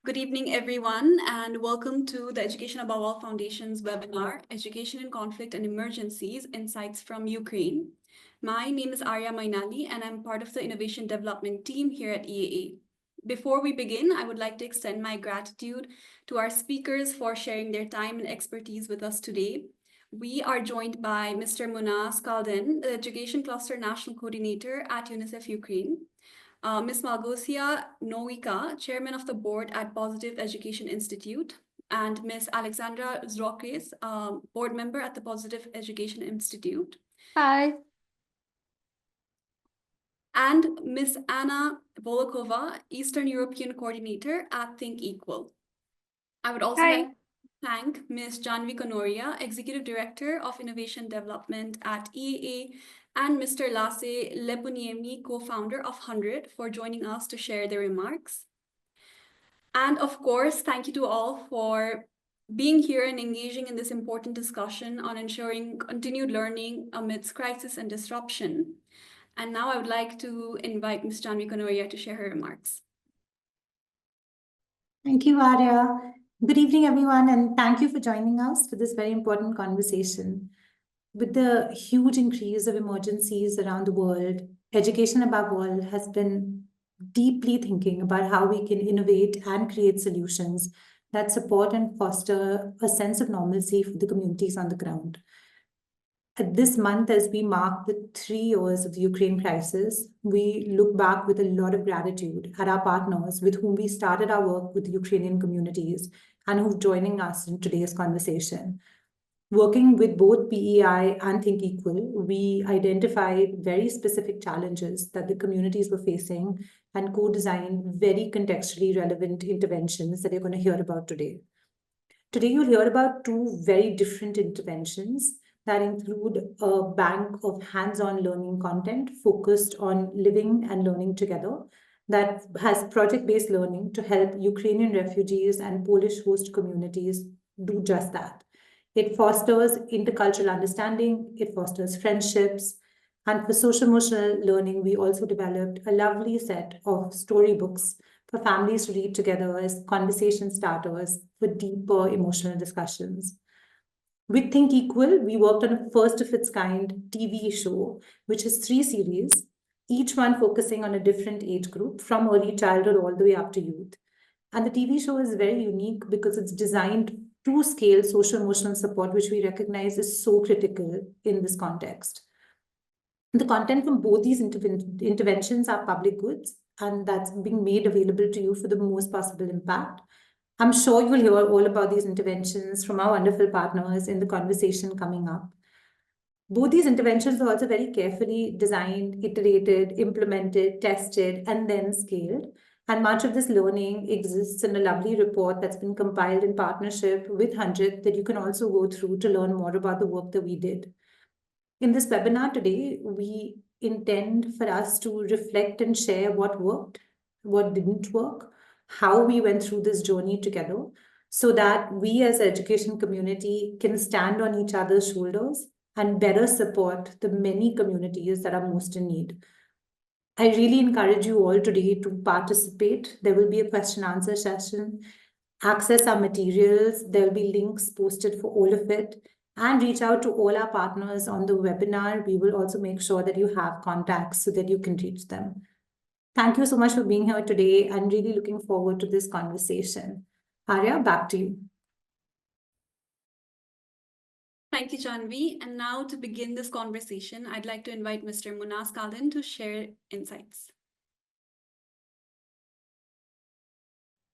Good evening, everyone, and welcome to the Education Above All Foundation's webinar, Education in Conflict and Emergencies, Insights from Ukraine. My name is Arya Mainali, and I'm part of the Innovation Development team here at EAA. Before we begin, I would like to extend my gratitude to our speakers for sharing their time and expertise with us today. We are joined by Mr. Muna Skalden, the Education Cluster National Coordinator at UNICEF Ukraine. Ms. Malgosia Noika, Chairman of the Board at Positive Education Institute, and Ms. Alexandra Zrokres, Board Member at the Positive Education Institute. Hi. And Ms. Anna Volokova, Eastern European Coordinator at Think Equal. I would also like to thank Ms. Janvi Konoria, Executive Director of Innovation Development at EAA, and Mr. Lasse Lepuniemi, co-founder of 100, for joining us to share their remarks. And of course, thank you to all for being here and engaging in this important discussion on ensuring continued learning amidst crisis and disruption. And now I would like to invite Ms. Janvi Konoria to share her remarks. Thank you, Arya. Good evening, everyone, and thank you for joining us for this very important conversation. With the huge increase of emergencies around the world, Education Above All has been deeply thinking about how we can innovate and create solutions that support and foster a sense of normalcy for the communities on the ground. This month, as we mark the 3 years of the Ukraine crisis, we look back with a lot of gratitude at our partners with whom we started our work with the Ukrainian communities and who've joining us in today's conversation. Working with both PEI and Think Equal, we identified very specific challenges that the communities were facing and co-designed very contextually relevant interventions that you're going to hear about today. Today, you'll hear about 2 very different interventions that include a bank of hands-on learning content focused on living and learning together that has project-based learning to help Ukrainian refugees and Polish host communities do just that. It fosters intercultural understanding, it fosters friendships, and for social-emotional learning, we also developed a lovely set of storybooks for families to read together as conversation starters for deeper emotional discussions. With Think Equal, we worked on a first-of-its-kind TV show, which is 3 series, each one focusing on a different age group, from early childhood all the way up to youth. And the TV show is very unique because it's designed to scale social-emotional support, which we recognize is so critical in this context. The content from both these interventions are public goods, and that's being made available to you for the most possible impact. I'm sure you will hear all about these interventions from our wonderful partners in the conversation coming up. Both these interventions are also very carefully designed, iterated, implemented, tested, and then scaled. And much of this learning exists in a lovely report that's been compiled in partnership with 100 that you can also go through to learn more about the work that we did. In this webinar today, we intend for us to reflect and share what worked, what didn't work, how we went through this journey together, so that we as an education community can stand on each other's shoulders and better support the many communities that are most in need. I really encourage you all today to participate. There will be a question answer session, access our materials. There will be links posted for all of it, and reach out to all our partners on the webinar. We will also make sure that you have contacts so that you can reach them. Thank you so much for being here today. I'm really looking forward to this conversation. Arya, back to you. Thank you, Janvi. And now to begin this conversation, I'd like to invite Mr. Muna Skalden to share insights.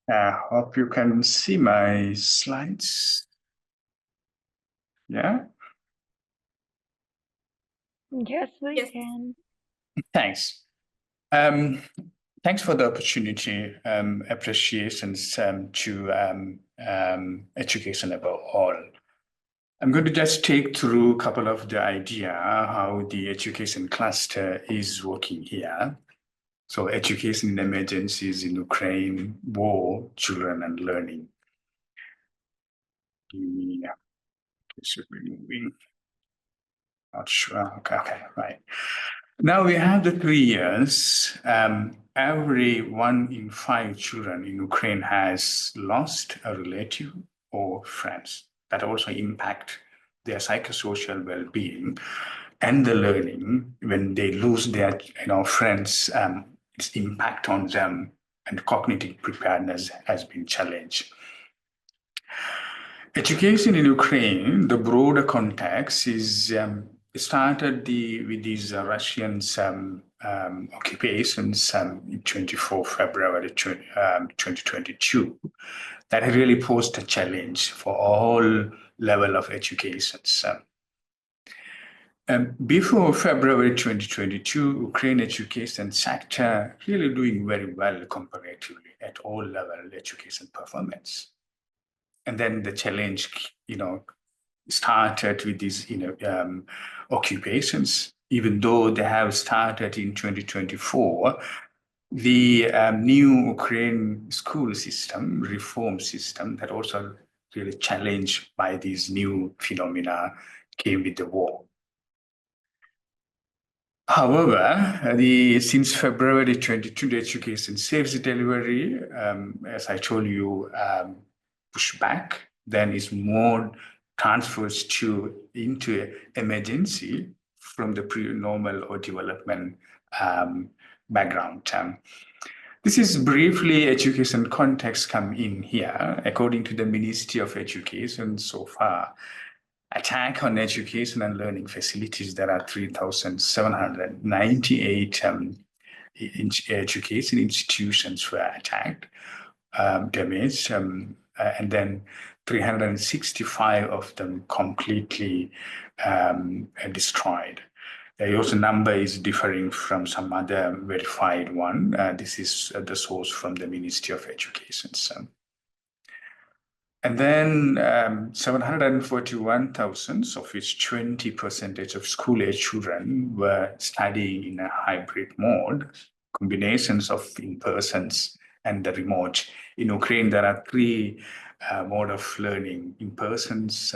I hope you can see my slides. Yeah? Yes, we can. Thanks. Thanks for the opportunity. Appreciations to Education Above All. I'm going to just take through a couple of the idea how the education cluster is working here. So education in emergencies in Ukraine, war, children and learning. Yeah, it should be moving. Not sure. Okay, right. Now we have the 3 years. Every 1 in 5 children in Ukraine has lost a relative or friends. That also impact their psychosocial well-being and the learning. When they lose their friends, its impact on them and cognitive preparedness has been challenged. Education in Ukraine, the broader context is started with these Russian occupations in 24 February 2022. That really posed a challenge for all level of educations. Before February 2022, Ukraine education sector really doing very well comparatively at all level education performance. And then the challenge, started with these, occupations. Even though they have started in 2024, the new Ukraine school system, reform system, that also really challenged by these new phenomena came with the war. However, since February 22, the education service delivery, as I told you, push back, then is more transfers into emergency from the pre-normal or development background. This is briefly education context come in here. According to the Ministry of Education, so far, attack on education and learning facilities, there are 3,798 education institutions were attacked, damaged, and then 365 of them completely destroyed. The also number is differing from some other verified one. This is the source from the Ministry of Education. And then 741,000, of which 20% of school-age children were studying in a hybrid mode, combinations of in-persons and the remote. In Ukraine, there are 3 modes of learning: in-persons,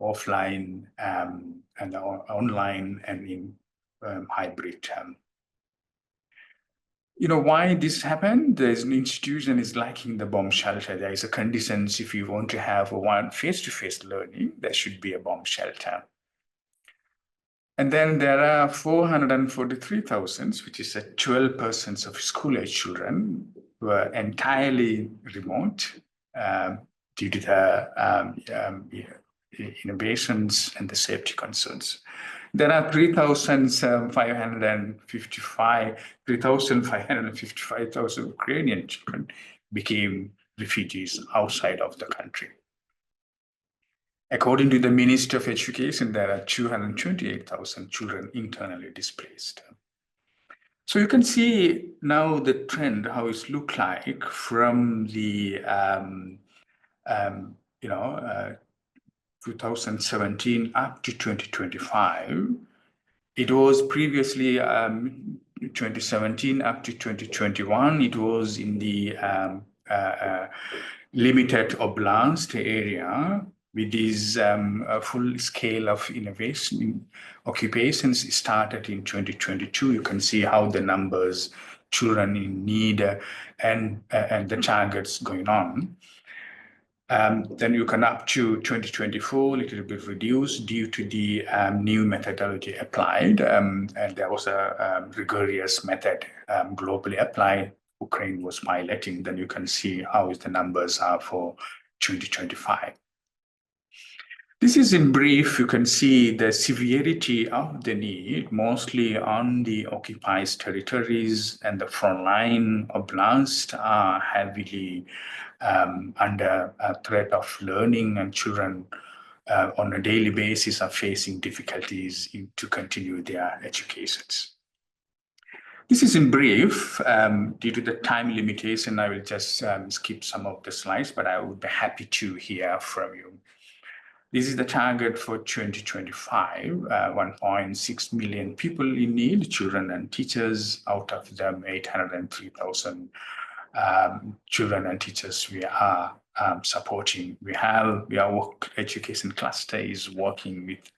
offline, and online, and in hybrid. Why this happened? There's an institution is lacking the bomb shelter. There is a conditions if you want to have a one face-to-face learning, there should be a bomb shelter. And then there are 443,000, which is a 12% of school-age children who are entirely remote due to the innovations and the safety concerns. There are 3,555,000 Ukrainian children became refugees outside of the country. According to the Ministry of Education, there are 228,000 children internally displaced. So you can see now the trend, how it looks like from the 2017 up to 2025. It was previously 2017 up to 2021. It was in the limited oblast area with this full scale of innovation. Occupations started in 2022. You can see how the numbers, children in need, and the targets going on. Then you can up to 2024, a little bit reduced due to the new methodology applied. And there was a rigorous method globally applied. Ukraine was piloting. Then you can see how the numbers are for 2025. This is in brief. You can see the severity of the need, mostly on the occupied territories, and the frontline oblasts are heavily under a threat of learning, and children on a daily basis are facing difficulties to continue their educations. This is in brief. Due to the time limitation, I will just skip some of the slides, but I would be happy to hear from you. This is the target for 2025, 1.6 million people in need, children and teachers. Out of them, 803,000 children and teachers we are supporting. Our work education cluster is working with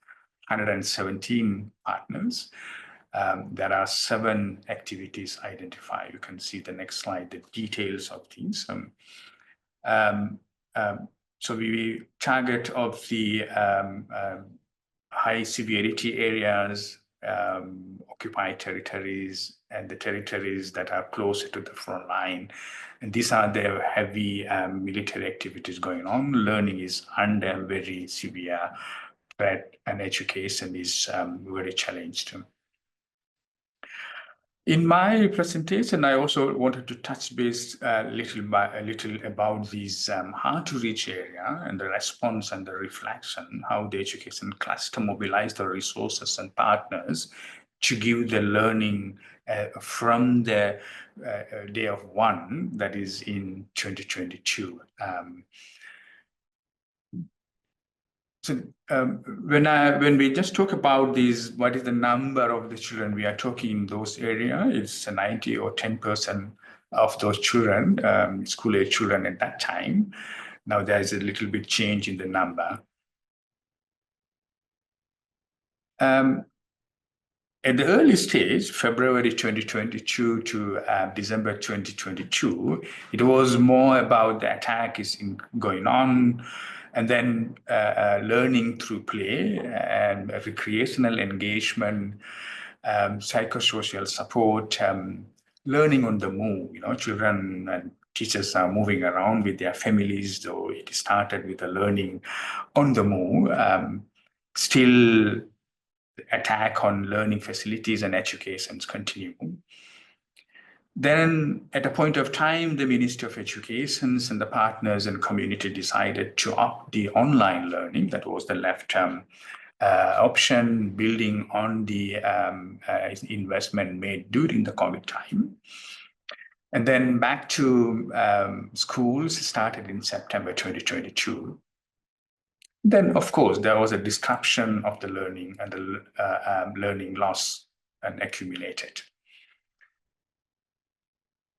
117 partners. There are 7 activities identified. You can see the next slide, the details of these. So we target of the high severity areas, occupied territories, and the territories that are closer to the front line. And these are the heavy military activities going on. Learning is under very severe threat, and education is very challenged. In my presentation, I also wanted to touch base a little about these hard to reach area and the response and the reflection, how the education cluster mobilized the resources and partners to give the learning from the day of one, that is in 2022. So when we just talk about these, what is the number of the children we are talking in those areas? It's 90 or 10% of those children, school-age children at that time. Now there is a little bit change in the number. At the early stage, February 2022 to December 2022, it was more about the attack is going on, and then learning through play and recreational engagement, psychosocial support, learning on the move. Children and teachers are moving around with their families, though it started with the learning on the move. Still, the attack on learning facilities and educations continue. Then, at a point of time, the Ministry of Education and the partners and community decided to opt the online learning. That was the left option, building on the investment made during the COVID time. And then back to schools started in September 2022. Then, of course, there was a disruption of the learning and the learning loss and accumulated.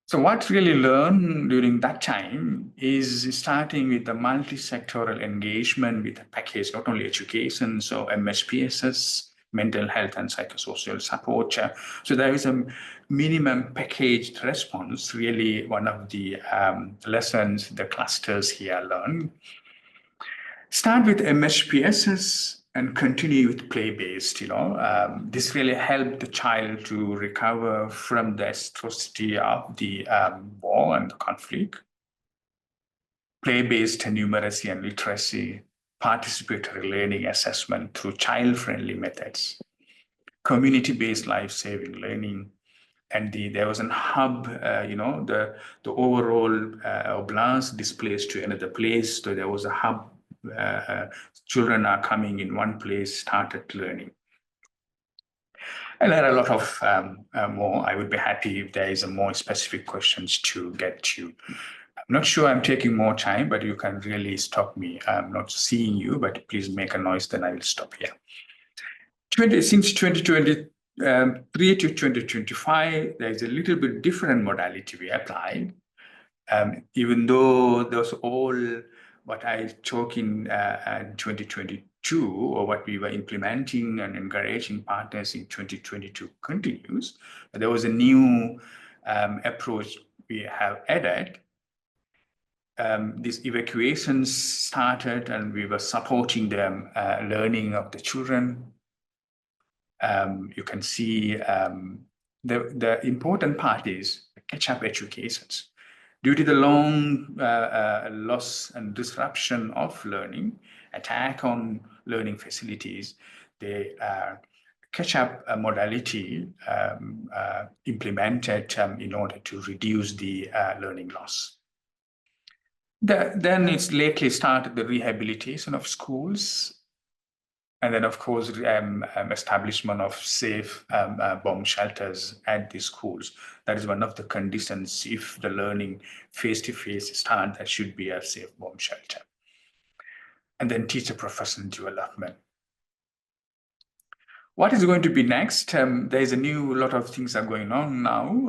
So what really learned during that time is starting with the multi-sectoral engagement with the package, not only education, so MSPSS, mental health and psychosocial support. So there is a minimum packaged response, really one of the lessons the clusters here learn. Start with MSPSS and continue with play-based, this really helped the child to recover from the atrocity of the war and the conflict. Play-based numeracy and literacy, participatory learning assessment through child-friendly methods, community-based life-saving learning, and there was a hub, the overall oblast displaced to another place, so there was a hub. Children are coming in one place, started learning. And there are a lot of more. I would be happy if there is a more specific questions to get to. I'm not sure I'm taking more time, but you can really stop me. I'm not seeing you, but please make a noise, then I will stop here. Since 2023 to 2025, there is a little bit different modality we applied. Even though those all what I talk in 2022 or what we were implementing and encouraging partners in 2022 continues, but there was a new approach we have added. These evacuations started and we were supporting them learning of the children. You can see the important part is catch-up educations. Due to the long loss and disruption of learning, attack on learning facilities, the catch-up modality implemented in order to reduce the learning loss. Then it's lately started the rehabilitation of schools, and then, of course, establishment of safe bomb shelters at the schools. That is one of the conditions. If the learning face-to-face start, there should be a safe bomb shelter. And then teacher professional development. What is going to be next? There's a lot of things are going on now.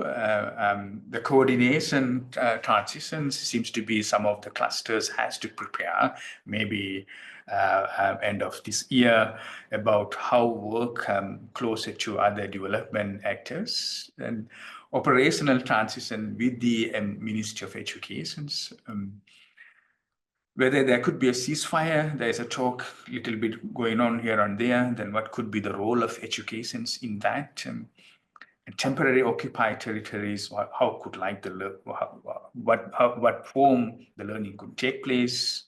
The coordination transitions seems to be some of the clusters has to prepare, maybe end of this year, about how work closer to other development actors and operational transition with the Ministry of Education. Whether there could be a ceasefire, there's a talk a little bit going on here and there, then what could be the role of education in that? And temporary occupied territories, how could like what form the learning could take place?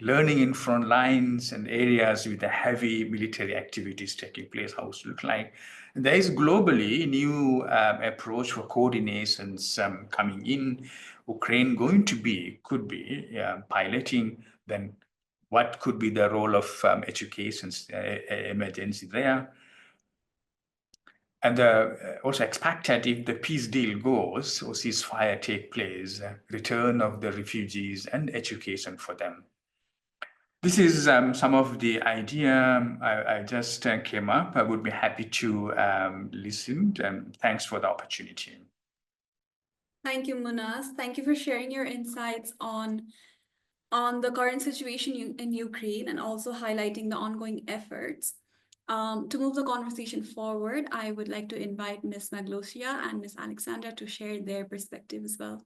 Learning in front lines and areas with the heavy military activities taking place, how it look like. And there is globally new approach for coordinations coming in. Ukraine could be piloting, then what could be the role of education emergency there? And also expected if the peace deal goes or ceasefire take place, return of the refugees and education for them. This is some of the idea I just came up. I would be happy to listen. Thanks for the opportunity. Thank you, Munas. Thank you for sharing your insights on the current situation in Ukraine and also highlighting the ongoing efforts. To move the conversation forward, I would like to invite Ms. Maglosia and Ms. Alexandra to share their perspective as well.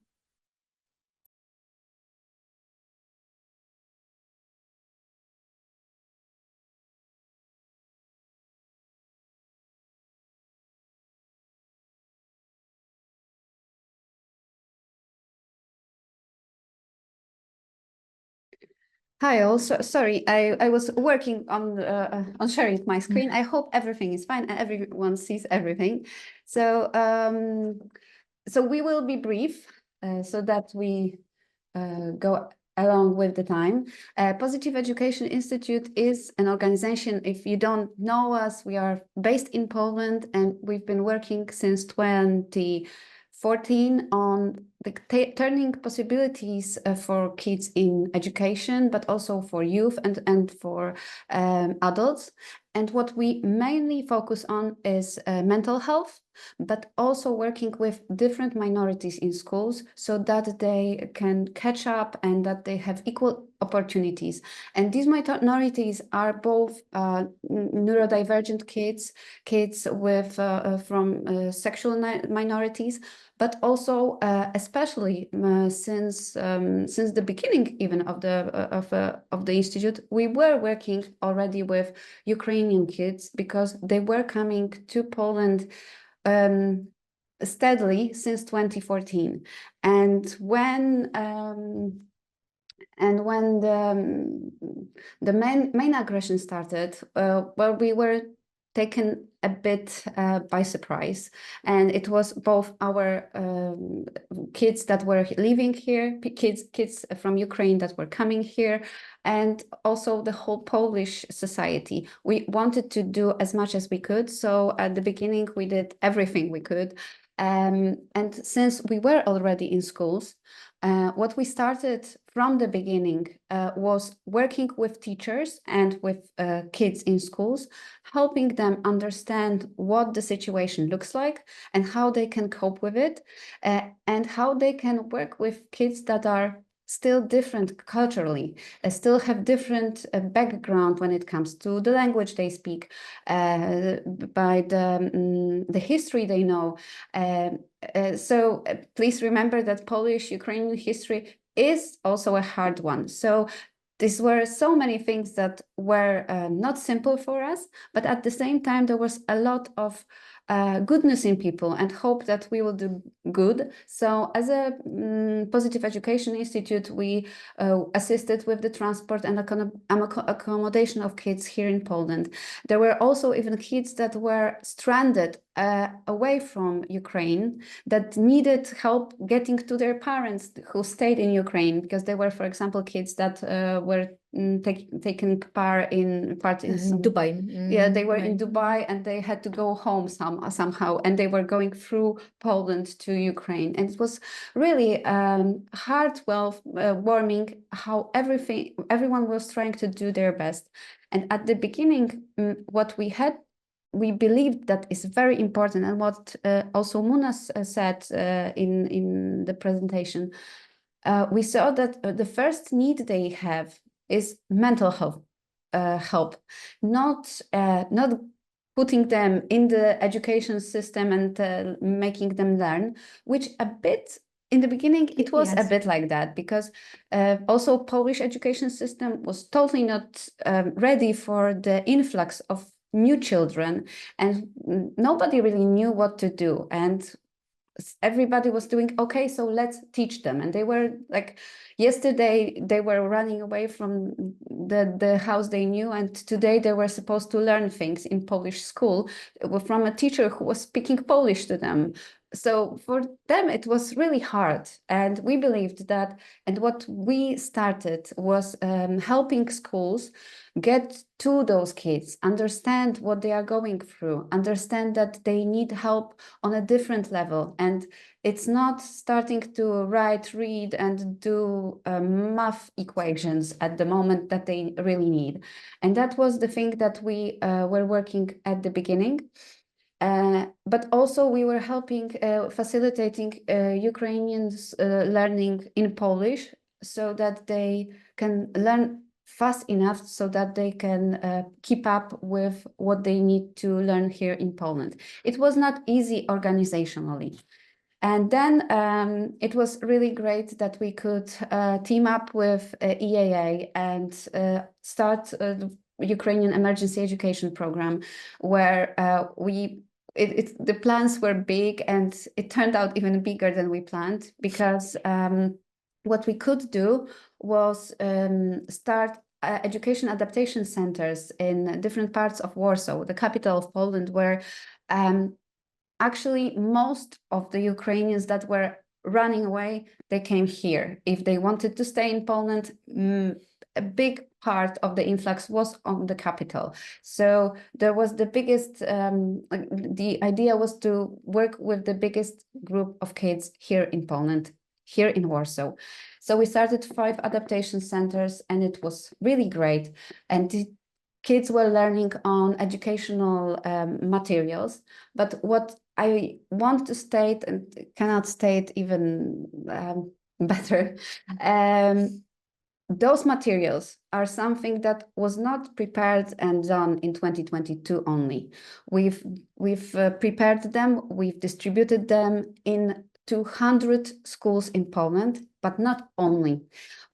Hi, also sorry, I was working on sharing my screen. I hope everything is fine and everyone sees everything. So so we will be brief so that we go along with the time. Positive Education Institute is an organization. If you don't know us, we are based in Poland and we've been working since 2014 on the turning possibilities for kids in education, but also for youth and for adults. And what we mainly focus on is mental health, but also working with different minorities in schools so that they can catch up and that they have equal opportunities. And these minorities are both neurodivergent kids, kids with from sexual minorities, but also especially since the beginning even of the institute, we were working already with Ukrainian kids because they were coming to Poland steadily since 2014. And when the main aggression started, well, we were taken a bit by surprise, and it was both our kids that were living here, kids from Ukraine that were coming here, and also the whole Polish society. We wanted to do as much as we could, so at the beginning we did everything we could, and since we were already in schools, what we started from the beginning was working with teachers and with kids in schools, helping them understand what the situation looks like and how they can cope with it, and how they can work with kids that are still different culturally, still have different background when it comes to the language they speak, by the history they know. So please remember that Polish-Ukrainian history is also a hard one. So these were so many things that were not simple for us, but at the same time, there was a lot of goodness in people and hope that we will do good. So as a Positive Education Institute, we assisted with the transport and accommodation of kids here in Poland. There were also even kids that were stranded away from Ukraine that needed help getting to their parents who stayed in Ukraine, because there were, for example, kids that were taking part in Dubai. Yeah, they were in Dubai and they had to go home somehow, and they were going through Poland to Ukraine, and it was really warming how everyone was trying to do their best. And at the beginning, what we had we believed that is very important, and what also Munas said in the presentation, we saw that the first need they have is mental health help, not putting them in the education system and making them learn, which a bit in the beginning it was a bit like that, because also Polish education system was totally not ready for the influx of new children, and nobody really knew what to do, and everybody was doing okay, so let's teach them. And they were like, yesterday they were running away from the house they knew, and today they were supposed to learn things in Polish school from a teacher who was speaking Polish to them. So for them it was really hard, and we believed that, and what we started was helping schools get to those kids, understand what they are going through, understand that they need help on a different level. And it's not starting to write, read, and do math equations at the moment that they really need. And that was the thing that we were working at the beginning. But also we were helping, facilitating Ukrainians learning in Polish, so that they can learn fast enough so that they can keep up with what they need to learn here in Poland. It was not easy organizationally. And then it was really great that we could team up with EAA and start the Ukrainian Emergency Education Program, where the plans were big, and it turned out even bigger than we planned, because what we could do was start education adaptation centers in different parts of Warsaw, the capital of Poland, where actually most of the Ukrainians that were running away, they came here. If they wanted to stay in Poland, a big part of the influx was on the capital. So there was the biggest, the idea was to work with the biggest group of kids here in Poland, here in Warsaw. So we started 5 adaptation centers, and it was really great. And the kids were learning on educational materials. But what I want to state, and cannot state even better, those materials are something that was not prepared and done in 2022 only. We've prepared them, we've distributed them in 200 schools in Poland, but not only.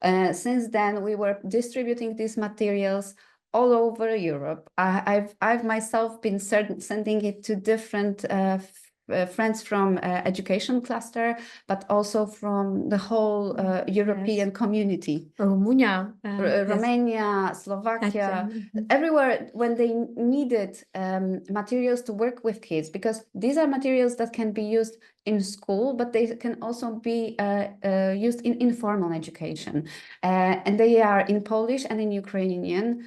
Since then, we were distributing these materials all over Europe. I've myself been sending it to different friends from education cluster, but also from the whole European community. Romania, Romania, Slovakia, everywhere, when they needed materials to work with kids, because these are materials that can be used in school, but they can also be used in informal education. And they are in Polish and in Ukrainian.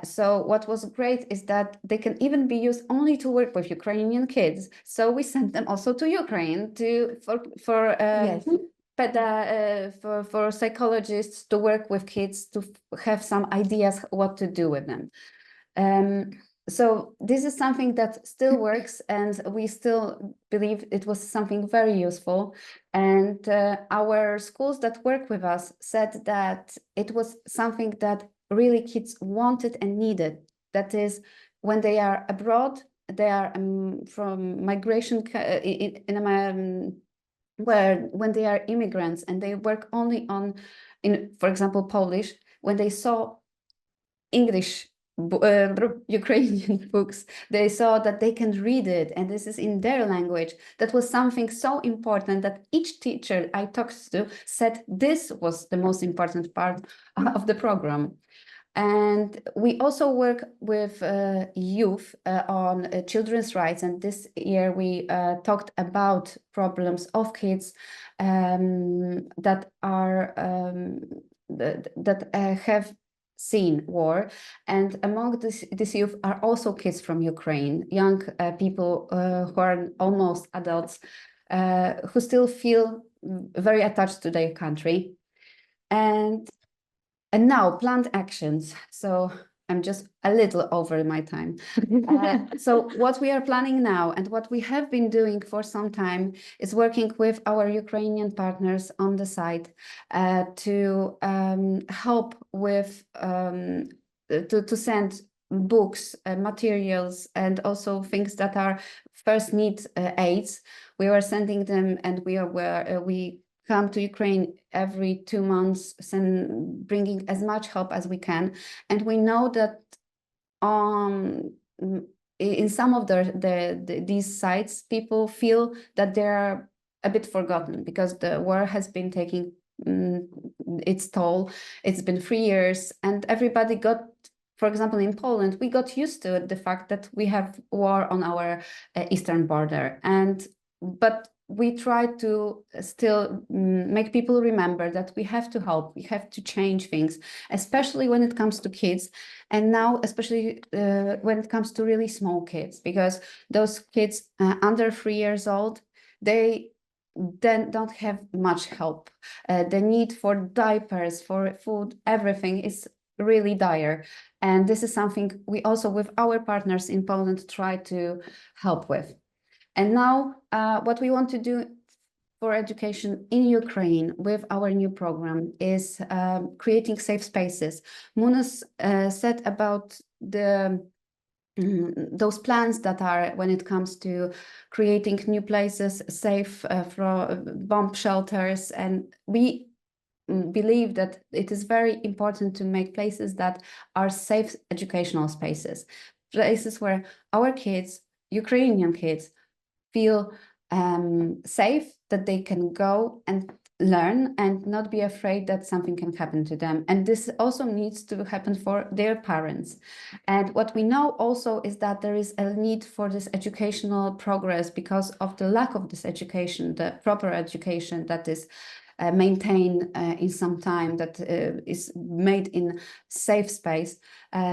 So what was great is that they can even be used only to work with Ukrainian kids. So we sent them also to Ukraine for psychologists to work with kids, to have some ideas what to do with them. So this is something that still works, and we still believe it was something very useful. And our schools that work with us said that it was something that really kids wanted and needed. That is, when they are abroad, they are from migration when they are immigrants and they work only for example, Polish, when they saw English Ukrainian books, they saw that they can read it, and this is in their language. That was something so important that each teacher I talked to said this was the most important part of the program. And we also work with youth on children's rights. And this year we talked about problems of kids that have seen war. And among this youth are also kids from Ukraine, young people who are almost adults, who still feel very attached to their country. And now planned actions. So I'm just a little over my time. So what we are planning now and what we have been doing for some time is working with our Ukrainian partners on the side to help with to send books, materials, and also things that are first need aids. We were sending them, and we come to Ukraine every 2 months, bringing as much help as we can. And we know that in some of these sites, people feel that they're a bit forgotten because the war has been taking its toll. It's been 3 years, and everybody got, for example, in Poland, we got used to the fact that we have war on our eastern border, but we try to still make people remember that we have to help, we have to change things, especially when it comes to kids, and now especially when it comes to really small kids, because those kids under 3 years old, they then don't have much help. The need for diapers, for food, everything is really dire. And this is something we also, with our partners in Poland, try to help with. And now what we want to do for education in Ukraine with our new program is creating safe spaces. Munas said about those plans that are when it comes to creating new places, safe from bomb shelters, and we believe that it is very important to make places that are safe educational spaces, places where our kids, Ukrainian kids, feel safe, that they can go and learn and not be afraid that something can happen to them. And this also needs to happen for their parents. And what we know also is that there is a need for this educational progress because of the lack of this education, the proper education that is maintained in some time, that is made in safe space.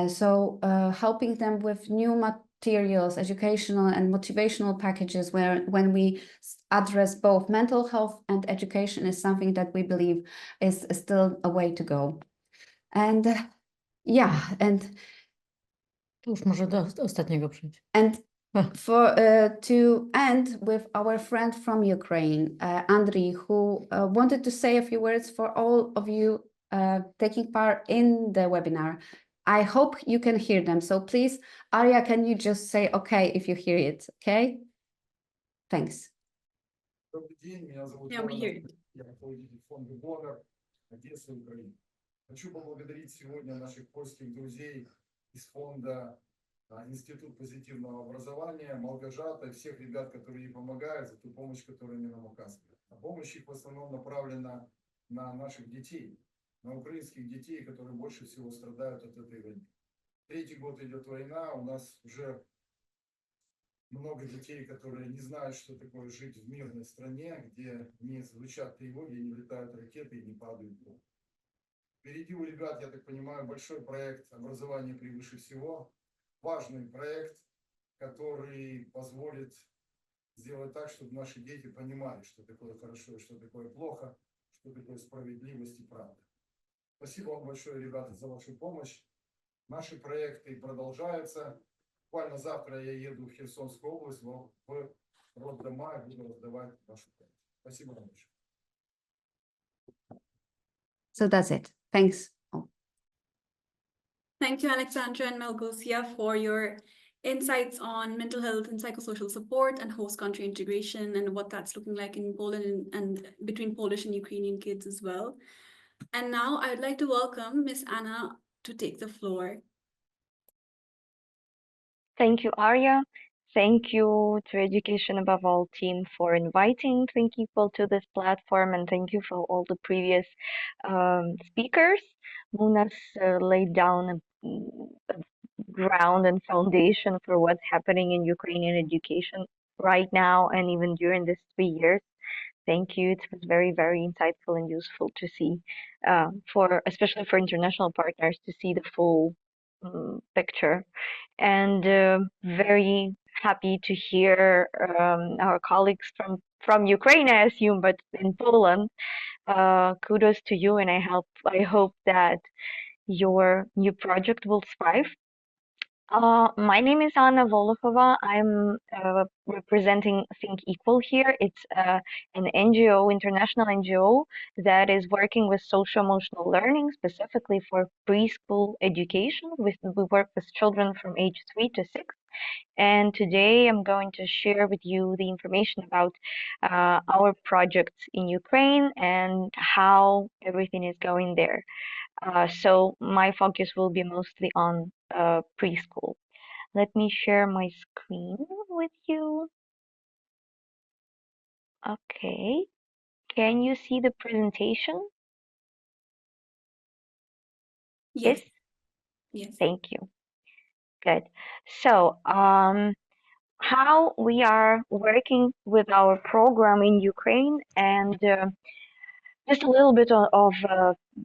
So helping them with new materials, educational and motivational packages, when we address both mental health and education, is something that we believe is still a way to go. And yeah, and To już może do ostatniego przejdź. and for to end with our friend from Ukraine, Andriy, who wanted to say a few words for all of you taking part in the webinar. I hope you can hear them. So please, Arya, can you just say okay if you hear it, okay? Thanks. Добрый день, меня зовут Yeah, we hear Иван, it. я руководитель фонда Донор Одесса, Украина. Хочу поблагодарить сегодня наших польских друзей из фонда Институт позитивного образования, Малгожата и всех ребят, которые ей помогают, за ту помощь, которую они нам оказывают. А помощь их в основном направлена на наших детей, на украинских детей, которые больше всего страдают от этой войны. 3-й год идет война, у нас уже много детей, которые не знают, что такое жить в мирной стране, где не звучат тревоги, не летают ракеты и не падают бомбы. Впереди у ребят, я так понимаю, большой проект «Образование превыше всего». Важный проект, который позволит сделать так, чтобы наши дети понимали, что такое хорошо и что такое плохо, что такое справедливость и правда. Спасибо вам большое, ребята, за вашу помощь. Наши проекты продолжаются. Буквально завтра я еду в Херсонскую область, в роддома, и буду раздавать вашу помощь. Спасибо вам большое. So that's it. Thanks. Thank you, Alexandra and Malgosia, for your insights on mental health and psychosocial support and host country integration and what that's looking like in Poland and between Polish and Ukrainian kids as well. And now I'd like to welcome Miss Anna to take the floor. Thank you, Arya. Thank you to Education Above All team for inviting Think Equal to this platform, and thank you for all the previous speakers. Munas laid down a ground and foundation for what's happening in Ukrainian education right now and even during these 3 years. Thank you. It was very, very insightful and useful to see, especially for international partners, to see the full picture. And very happy to hear our colleagues from Ukraine, I assume, but in Poland. Kudos to you, and I hope that your new project will thrive. My name is Anna Volokova. I'm representing Think Equal here. It's an NGO, international NGO, that is working with social emotional learning, specifically for preschool education. We work with children from age 3 to 6. And today I'm going to share with you the information about our projects in Ukraine and how everything is going there. So my focus will be mostly on preschool. Let me share my screen with you. Okay. Can you see the presentation? Yes. Yes? Yes. Thank you. Good. So, how we are working with our program in Ukraine, and just a little bit of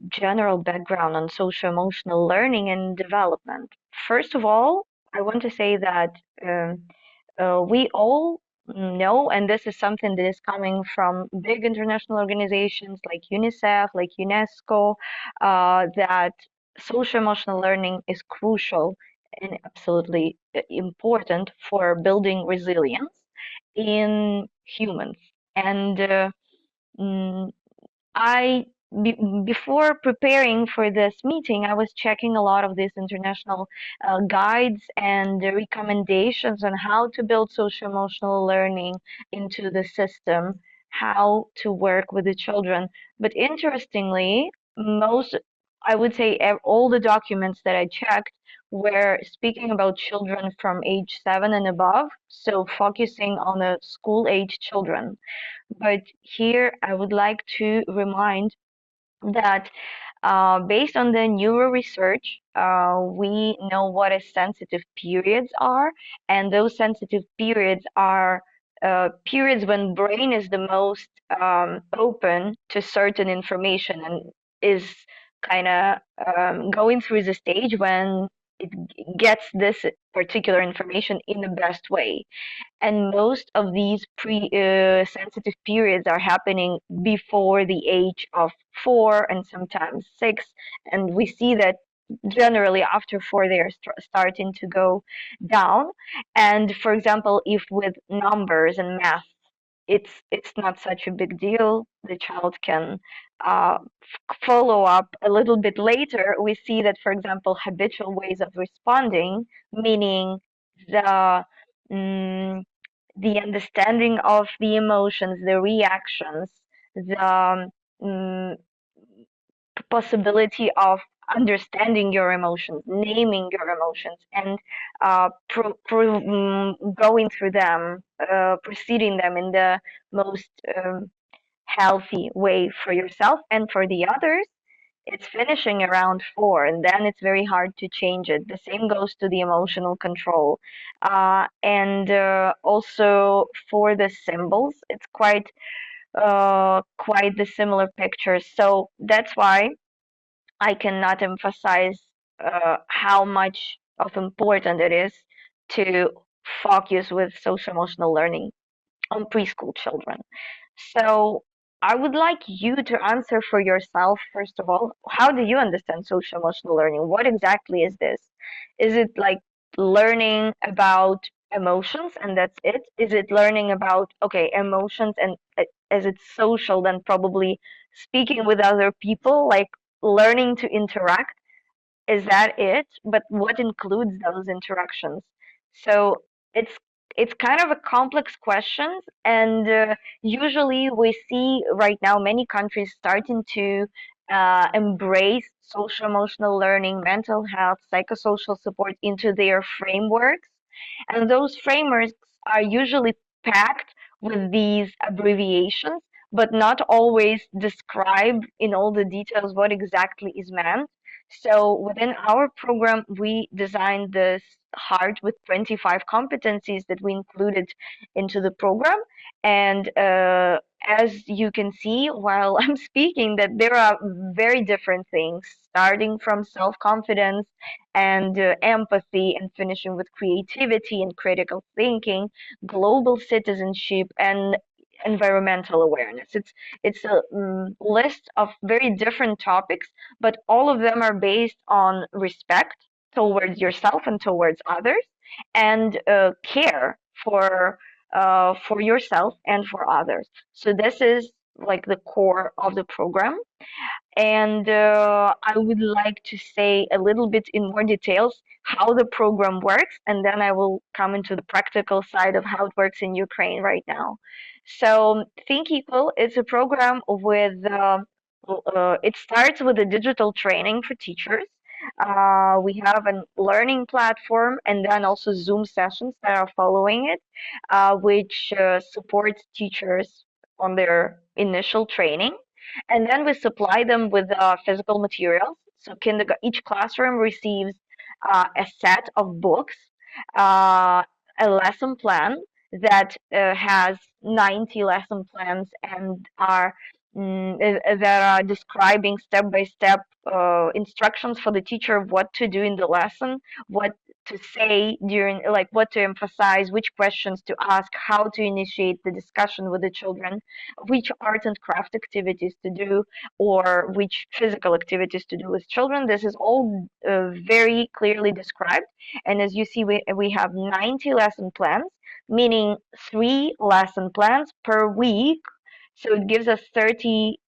general background on social emotional learning and development. First of all, I want to say that um, we all know, and this is something that is coming from big international organizations like UNICEF, like UNESCO, that social emotional learning is crucial and absolutely important for building resilience in humans. And mm, I before preparing for this meeting, I was checking a lot of these international guides and the recommendations on how to build social emotional learning into the system, how to work with the children. But interestingly, I would say all the documents that I checked were speaking about children from age 7 and above, so focusing on the school age children. But here I would like to remind that based on the neuro research, we know what a sensitive periods are, and those sensitive periods are periods when brain is the most open to certain information and is kind of going through the stage when it gets this particular information in the best way. And most of these sensitive periods are happening before the age of 4 and sometimes 6. And we see that generally after 4 they are starting to go down. And for example, if with numbers and math, it's not such a big deal. The child can follow up a little bit later. We see that, for example, habitual ways of responding, meaning the mm, the understanding of the emotions, the reactions, the possibility of understanding your emotions, naming your emotions, and going through them, proceeding them in the most healthy way for yourself and for the others. It's finishing around 4, and then it's very hard to change it. The same goes to the emotional control. And also for the symbols, it's quite the similar picture. So that's why I cannot emphasize how much of important it is to focus with social emotional learning on preschool children. So I would like you to answer for yourself, first of all. How do you understand social emotional learning? What exactly is this? Is it like learning about emotions and that's it? Is it learning about, okay, emotions and as it's social, then probably speaking with other people, like learning to interact? Is that it? But what includes those interactions? So it's it's kind of a complex question, and usually we see right now many countries starting to embrace social emotional learning, mental health, psychosocial support into their frameworks, and those frameworks are usually packed with these abbreviations, but not always describe in all the details what exactly is meant. So within our program, we designed this heart with 25 competencies that we included into the program. And as you can see while I'm speaking, that there are very different things, starting from self-confidence and empathy and finishing with creativity and critical thinking, global citizenship, and environmental awareness. It's a list of very different topics, but all of them are based on respect towards yourself and towards others, and care for yourself and for others. So this is like the core of the program. And I would like to say a little bit in more details how the program works, and then I will come into the practical side of how it works in Ukraine right now. So, Think Equal is a program with it starts with a digital training for teachers. We have a learning platform and then also Zoom sessions that are following it, which supports teachers on their initial training, and then we supply them with physical materials. So each classroom receives a set of books, uh, a lesson plan that has 90 lesson plans and are that are describing step by step instructions for the teacher of what to do in the lesson, what to say during, like what to emphasize, which questions to ask, how to initiate the discussion with the children, which art and craft activities to do, or which physical activities to do with children. This is all very clearly described. And as you see, we have 90 lesson plans, meaning 3 lesson plans per week. So it gives us 30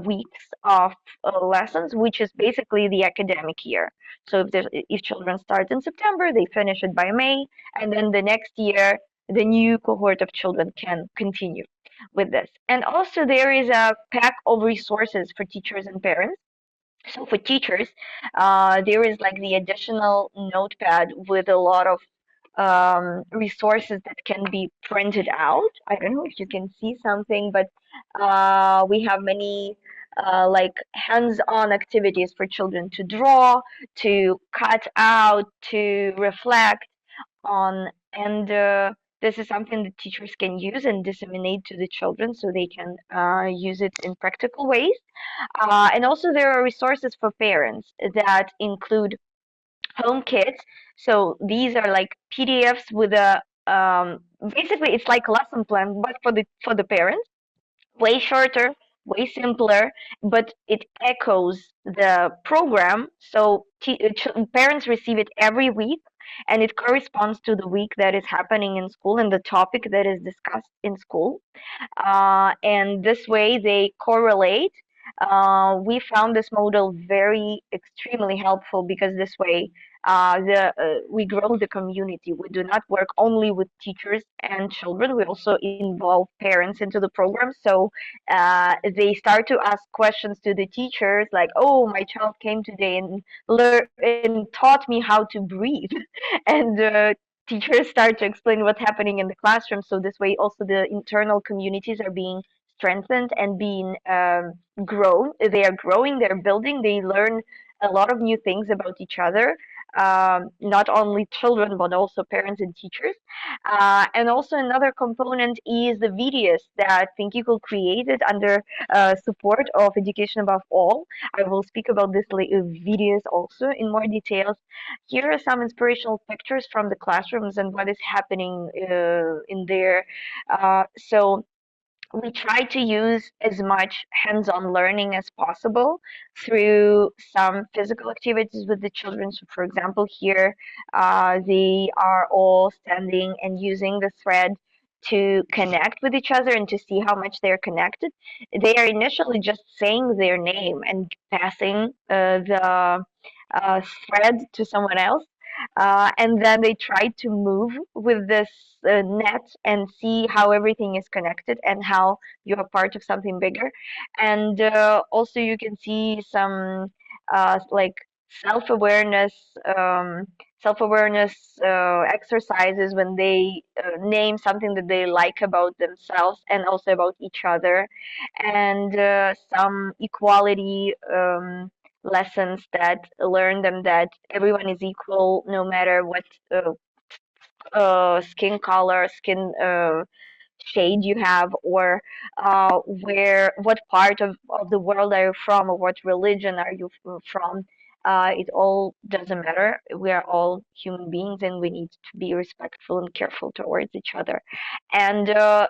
weeks of lessons, which is basically the academic year. So if children start in September, they finish it by May, and then the next year, the new cohort of children can continue with this. And also there is a pack of resources for teachers and parents. So for teachers, there is like the additional notepad with a lot of resources that can be printed out. I don't know if you can see something, but we have many like hands-on activities for children to draw, to cut out, to reflect on, and this is something that teachers can use and disseminate to the children so they can use it in practical ways. And also there are resources for parents that include home kits. So these are like PDFs with a basically it's like lesson plan, but for the parents, way shorter, way simpler, but it echoes the program. So parents receive it every week, and it corresponds to the week that is happening in school and the topic that is discussed in school. And this way they correlate. We found this model very extremely helpful because this way we grow the community. We do not work only with teachers and children. We also involve parents into the program. So they start to ask questions to the teachers like, "Oh, my child came today and taught me how to breathe," and teachers start to explain what's happening in the classroom. So this way, also the internal communities are being strengthened and being grown. They are growing, they're building, they learn a lot of new things about each other. Not only children, but also parents and teachers. And also another component is the videos that Think Equal created under support of Education Above All. I will speak about this videos also in more details. Here are some inspirational pictures from the classrooms and what is happening in there. So we try to use as much hands-on learning as possible through some physical activities with the children. So, for example, here they are all standing and using the thread to connect with each other and to see how much they're connected. They are initially just saying their name and passing the thread to someone else. And then they try to move with this net and see how everything is connected and how you are part of something bigger. And also you can see some like self-awareness um, self-awareness exercises when they name something that they like about themselves and also about each other, and some equality lessons that learn them that everyone is equal no matter what skin color, skin shade you have, or what part of the world are you from, or what religion are you from. It all doesn't matter. We are all human beings and we need to be respectful and careful towards each other. And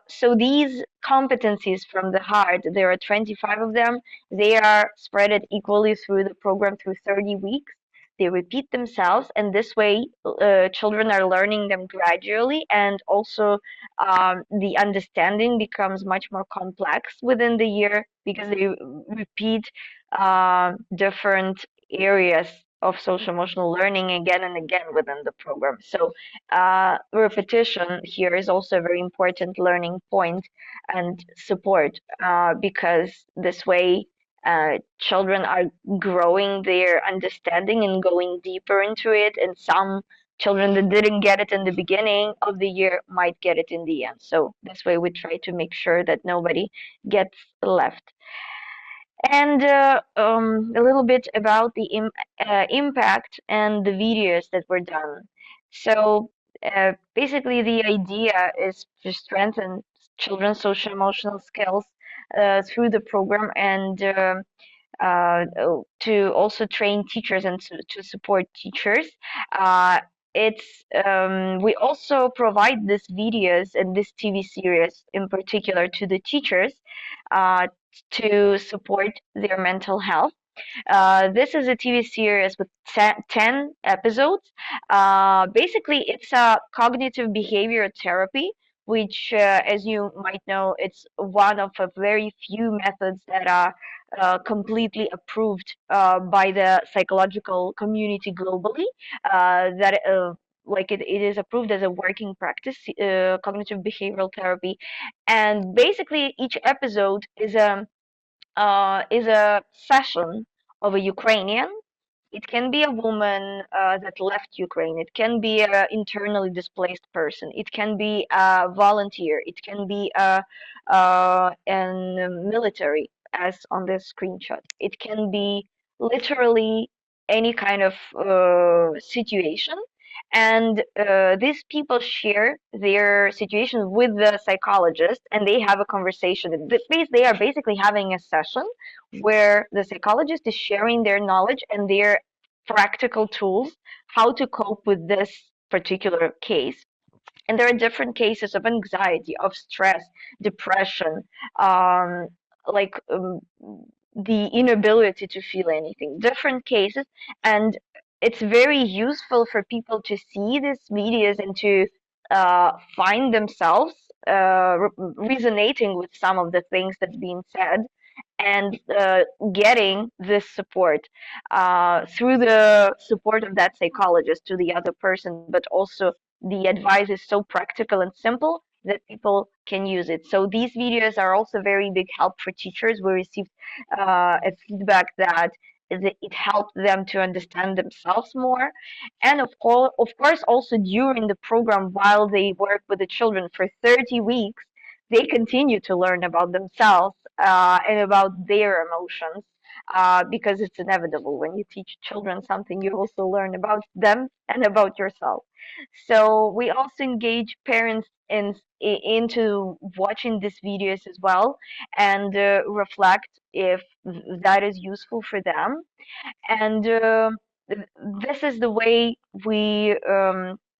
so these competencies from the heart, there are 25 of them. They are spread equally through the program through 30 weeks. They repeat themselves, and this way, children are learning them gradually, and also the understanding becomes much more complex within the year because they repeat different areas of social emotional learning again and again within the program. So repetition here is also a very important learning point and support because this way children are growing their understanding and going deeper into it, and some children that didn't get it in the beginning of the year might get it in the end. So this way we try to make sure that nobody gets left. And a little bit about the impact and the videos that were done. So basically, the idea is to strengthen children's social emotional skills through the program and to also train teachers and to support teachers. Uh, it's we also provide these videos and this TV series in particular to the teachers uh, to support their mental health. This is a TV series with 10 episodes. Basically, it's a cognitive behavior therapy, which, as you might know, it's one of a very few methods that are completely approved by the psychological community globally. That like it is approved as a working practice, cognitive behavioral therapy, and basically each episode is a session of a Ukrainian. It can be a woman that left Ukraine. It can be an internally displaced person. It can be a volunteer. It can be an military, as on this screenshot. It can be literally any kind of situation. And these people share their situation with the psychologist, and they have a conversation. They are basically having a session where the psychologist is sharing their knowledge and their practical tools how to cope with this particular case. And there are different cases of anxiety, of stress, depression, um, like the inability to feel anything, different cases. And it's very useful for people to see these videos and to find themselves resonating with some of the things that's being said and getting this support through the support of that psychologist to the other person, but also the advice is so practical and simple that people can use it. So these videos are also very big help for teachers. We received a feedback that it helped them to understand themselves more, and of course, also during the program while they work with the children for 30 weeks, they continue to learn about themselves and about their emotions because it's inevitable when you teach children something, you also learn about them and about yourself. So we also engage parents into watching these videos as well and reflect if that is useful for them. And this is the way we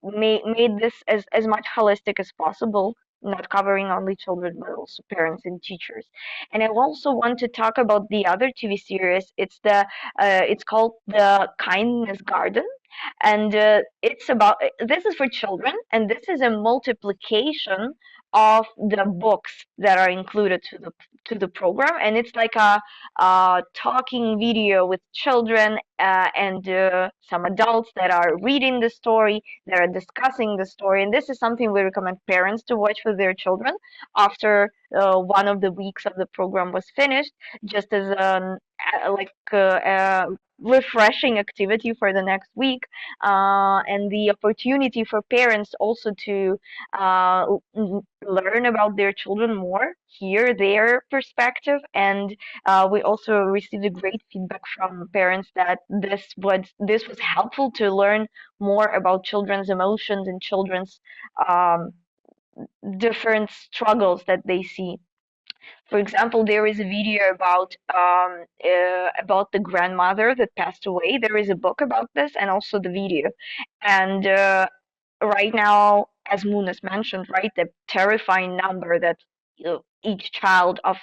made this as much holistic as possible, not covering only children but also parents and teachers. And I also want to talk about the other TV series. It's called The Kindness Garden, and it's about this is for children, and this is a multiplication of the books that are included to the program, and it's like a talking video with children and some adults that are reading the story, that are discussing the story. And this is something we recommend parents to watch with their children after one of the weeks of the program was finished, just as refreshing activity for the next week, and the opportunity for parents also to learn about their children more, hear their perspective, and we also received a great feedback from parents that this was helpful to learn more about children's emotions and children's um, different struggles that they see. For example, there is a video about the grandmother that passed away. There is a book about this and also the video. And right now, as Munas mentioned, right, the terrifying number that each child of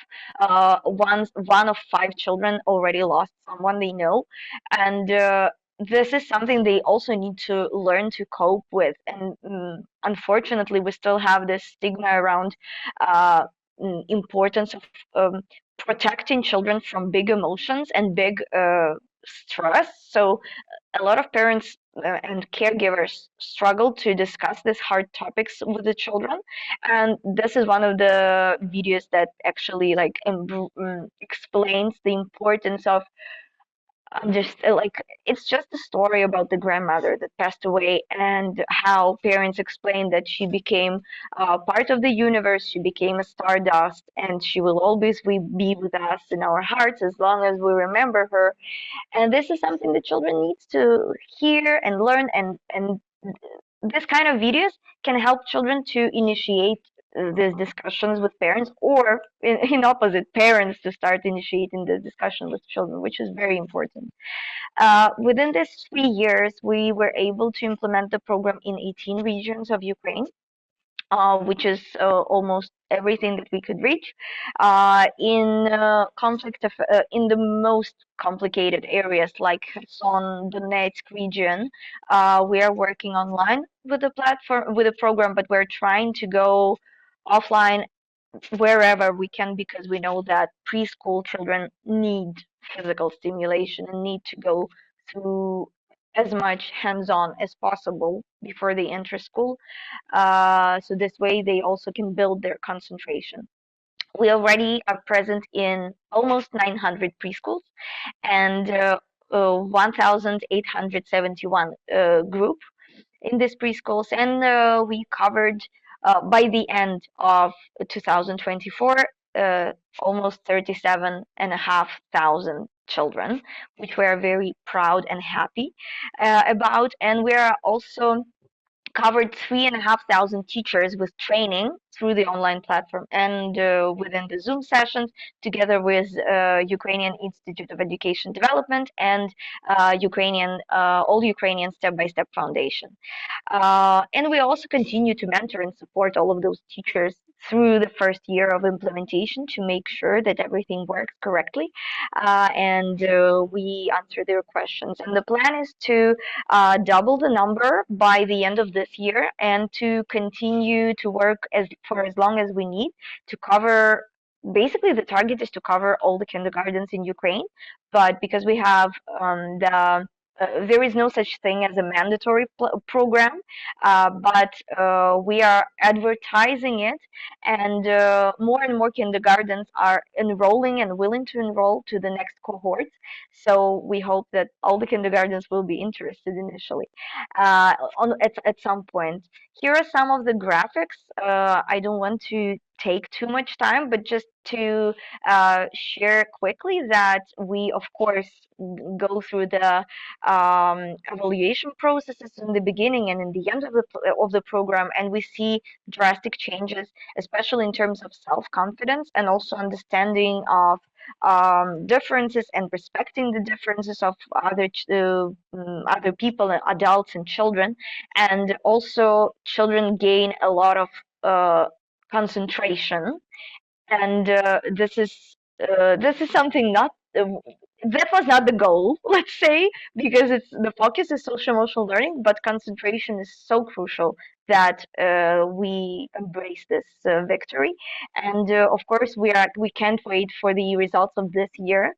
one of 5 children already lost someone they know, and this is something they also need to learn to cope with. And unfortunately, we still have this stigma around uh, importance of protecting children from big emotions and big stress. So a lot of parents and caregivers struggle to discuss these hard topics with the children, and this is one of the videos that actually like explains the importance of just like it's just a story about the grandmother that passed away and how parents explained that she became part of the universe. She became a stardust, and she will always be with us in our hearts as long as we remember her. And this is something that children needs to hear and learn, and this kind of videos can help children to initiate these discussions with parents, or in opposite, parents to start initiating the discussion with children, which is very important. Within these 3 years, we were able to implement the program in 18 regions of Ukraine, which is almost everything that we could reach. In the most complicated areas like Kherson, Donetsk region, we are working online with the platform with the program, but we're trying to go offline wherever we can because we know that preschool children need physical stimulation and need to go through as much hands-on as possible before they enter school. So this way they also can build their concentration. We already are present in almost 900 preschools and 1,871 group in these preschools, and we covered by the end of 2024 uh, almost 37,500 children, which we are very proud and happy about. And we are also covered 3,500 teachers with training through the online platform and within the Zoom sessions, together with Ukrainian Institute of Education Development and Ukrainian All Ukrainian Step-by-Step Foundation. And we also continue to mentor and support all of those teachers through the first year of implementation to make sure that everything works correctly, and we answer their questions. And the plan is to double the number by the end of this year and to continue to work for as long as we need to cover. Basically, the target is to cover all the kindergartens in Ukraine, but because we have there is no such thing as a mandatory program, but we are advertising it, and more kindergartens are enrolling and willing to enroll to the next cohort. So we hope that all the kindergartens will be interested initially at some point. Here are some of the graphics. I don't want to take too much time, but just to share quickly that we, of course, go through the evaluation processes in the beginning and in the end of the program, and we see drastic changes, especially in terms of self-confidence and also understanding of differences and respecting the differences of other people, adults and children, and also children gain a lot of concentration, and this is something not that was not the goal, let's say, because it's the focus is social emotional learning, but concentration is so crucial that we embrace this victory. And of course, we can't wait for the results of this year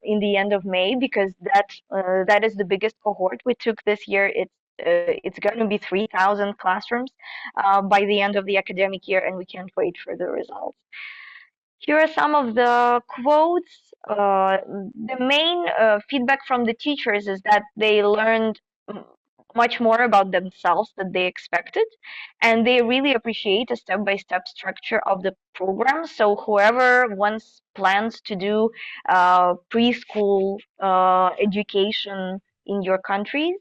in the end of May, because that is the biggest cohort we took this year. It's going to be 3,000 classrooms by the end of the academic year, and we can't wait for the results. Here are some of the quotes. The main feedback from the teachers is that they learned much more about themselves than they expected, and they really appreciate a step-by-step structure of the program. So whoever wants plans to do preschool education in your country,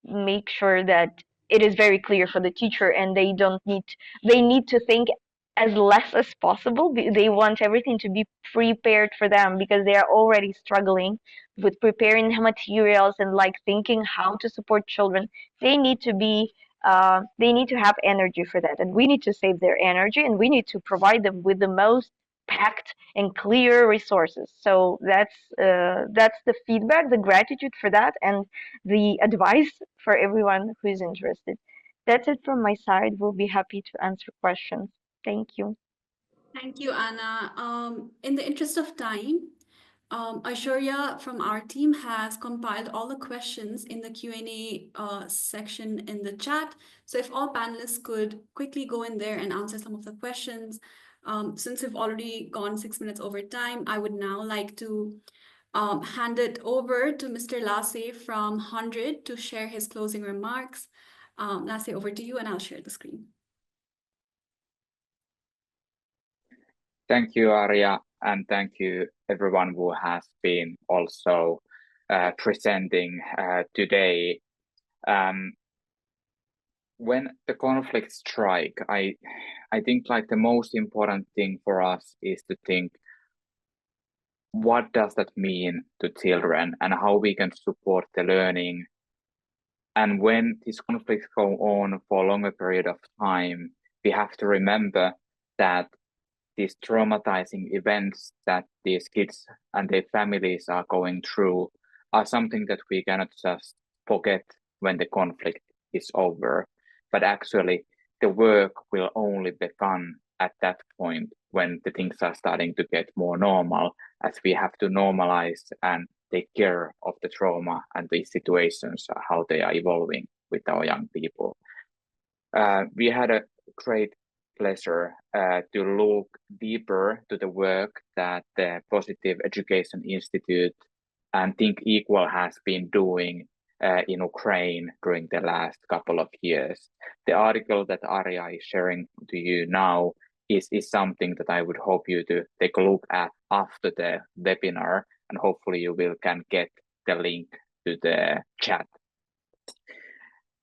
make sure that it is very clear for the teacher, and they need to think as less as possible. They want everything to be prepared for them because they are already struggling with preparing the materials and like thinking how to support children. They need to be they need to have energy for that, and we need to save their energy, and we need to provide them with the most packed and clear resources. So that's the feedback, the gratitude for that, and the advice for everyone who is interested. That's it from my side. We'll be happy to answer questions. Thank you. Thank you, Anna. In the interest of time, Aishwarya from our team has compiled all the questions in the Q&A section in the chat. So if all panelists could quickly go in there and answer some of the questions. Since we've already gone 6 minutes over time, I would now like to hand it over to Mr. Lasse from 100 to share his closing remarks. Lasse, over to you, and I'll share the screen. Thank you, Arya, and thank you everyone who has been also presenting today. When the conflicts strike, I think like the most important thing for us is to think, what does that mean to children and how we can support the learning? And when these conflicts go on for a longer period of time, we have to remember that these traumatizing events that these kids and their families are going through are something that we cannot just forget when the conflict is over. But actually, the work will only begin at that point when the things are starting to get more normal, as we have to normalize and take care of the trauma and these situations, how they are evolving with our young people. We had a great pleasure to look deeper to the work that the Positive Education Institute and Think Equal has been doing in Ukraine during the last couple of years. The article that Arya is sharing to you now is something that I would hope you to take a look at after the webinar, and hopefully you can get the link to the chat.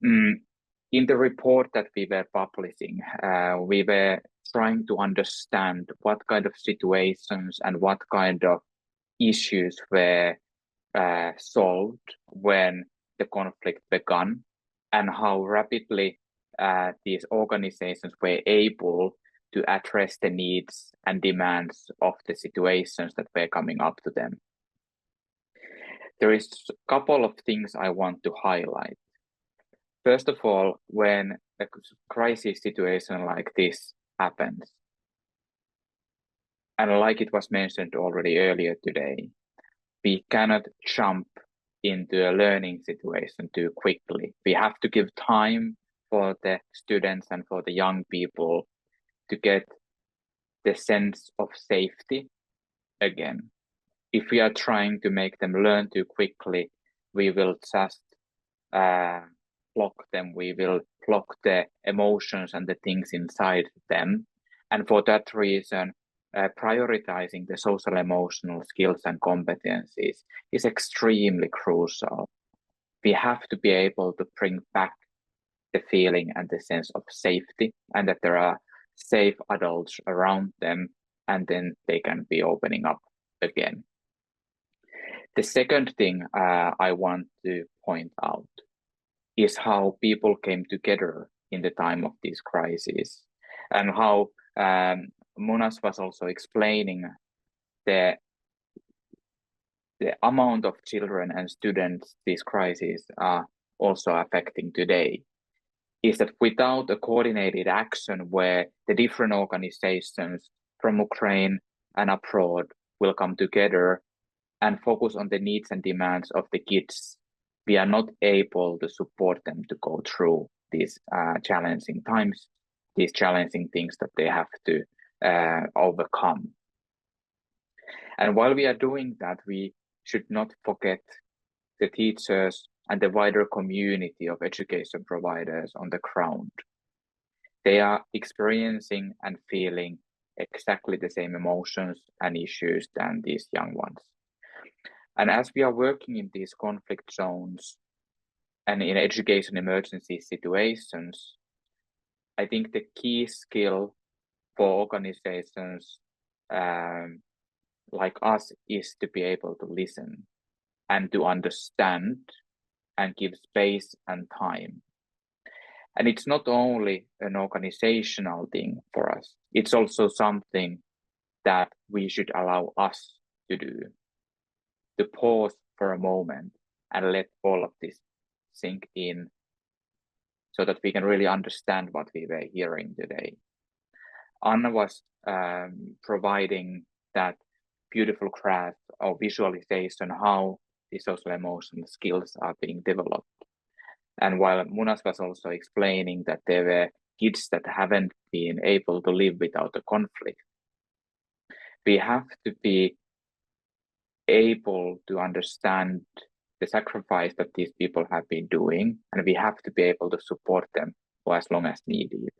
In the report that we were publishing, we were trying to understand what kind of situations and what kind of issues were solved when the conflict began, and how rapidly these organizations were able to address the needs and demands of the situations that were coming up to them. There is a couple of things I want to highlight. First of all, when a crisis situation like this happens, and like it was mentioned already earlier today, we cannot jump into a learning situation too quickly. We have to give time for the students and for the young people to get the sense of safety again. If we are trying to make them learn too quickly, we will just block them. We will block the emotions and the things inside them. And for that reason, prioritizing the social emotional skills and competencies is extremely crucial. We have to be able to bring back the feeling and the sense of safety, and that there are safe adults around them, and then they can be opening up again. The second thing I want to point out is how people came together in the time of this crisis, and how Munas was also explaining the amount of children and students these crises are also affecting today, is that without a coordinated action where the different organizations from Ukraine and abroad will come together and focus on the needs and demands of the kids, we are not able to support them to go through these challenging times, these challenging things that they have to overcome. And while we are doing that, we should not forget the teachers and the wider community of education providers on the ground. They are experiencing and feeling exactly the same emotions and issues than these young ones. And as we are working in these conflict zones and in education emergency situations, I think the key skill for organizations like us is to be able to listen and to understand and give space and time. And it's not only an organizational thing for us, it's also something that we should allow us to do, to pause for a moment and let all of this sink in so that we can really understand what we were hearing today. Anna was providing that beautiful craft or visualization how the social emotional skills are being developed. And while Munas was also explaining that there were kids that haven't been able to live without a conflict, we have to be able to understand the sacrifice that these people have been doing, and we have to be able to support them for as long as needed.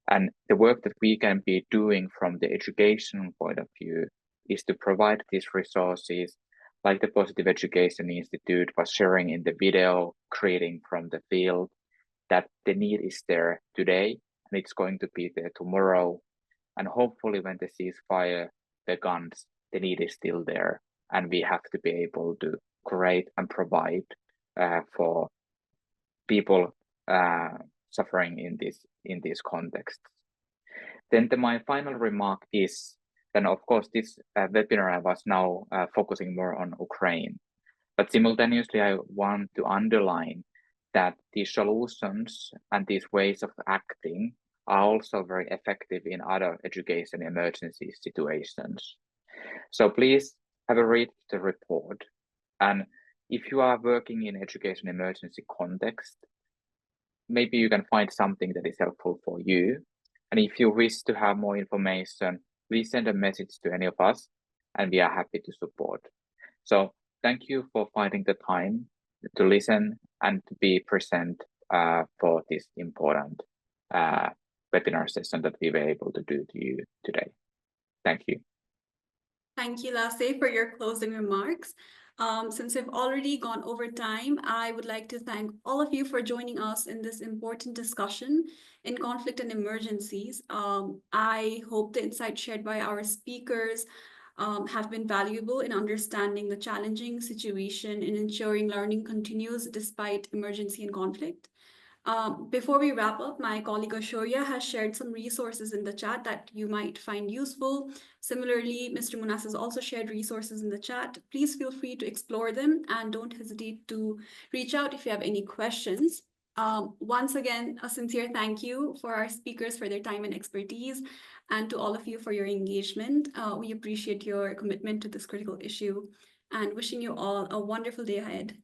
And the work that we can be doing from the education point of view is to provide these resources, like the Positive Education Institute was sharing in the video, creating from the field, that the need is there today, and it's going to be there tomorrow. And hopefully when the ceasefire begins, the need is still there, and we have to be able to create and provide for people suffering in this context. Then my final remark is, then of course this webinar was now focusing more on Ukraine, but simultaneously I want to underline that these solutions and these ways of acting are also very effective in other education emergency situations. So please have a read the report, and if you are working in education emergency context, maybe you can find something that is helpful for you. And if you wish to have more information, please send a message to any of us, and we are happy to support. So thank you for finding the time to listen and to be present for this important webinar session that we were able to do to you today. Thank you. Thank you, Lasse, for your closing remarks. Since we've already gone over time, I would like to thank all of you for joining us in this important discussion in conflict and emergencies. I hope the insights shared by our speakers have been valuable in understanding the challenging situation and ensuring learning continues despite emergency and conflict. Before we wrap up, my colleague Ashorya has shared some resources in the chat that you might find useful. Similarly, Mr. Munas has also shared resources in the chat. Please feel free to explore them and don't hesitate to reach out if you have any questions. Once again, a sincere thank you for our speakers for their time and expertise, and to all of you for your engagement. We appreciate your commitment to this critical issue, and wishing you all a wonderful day ahead.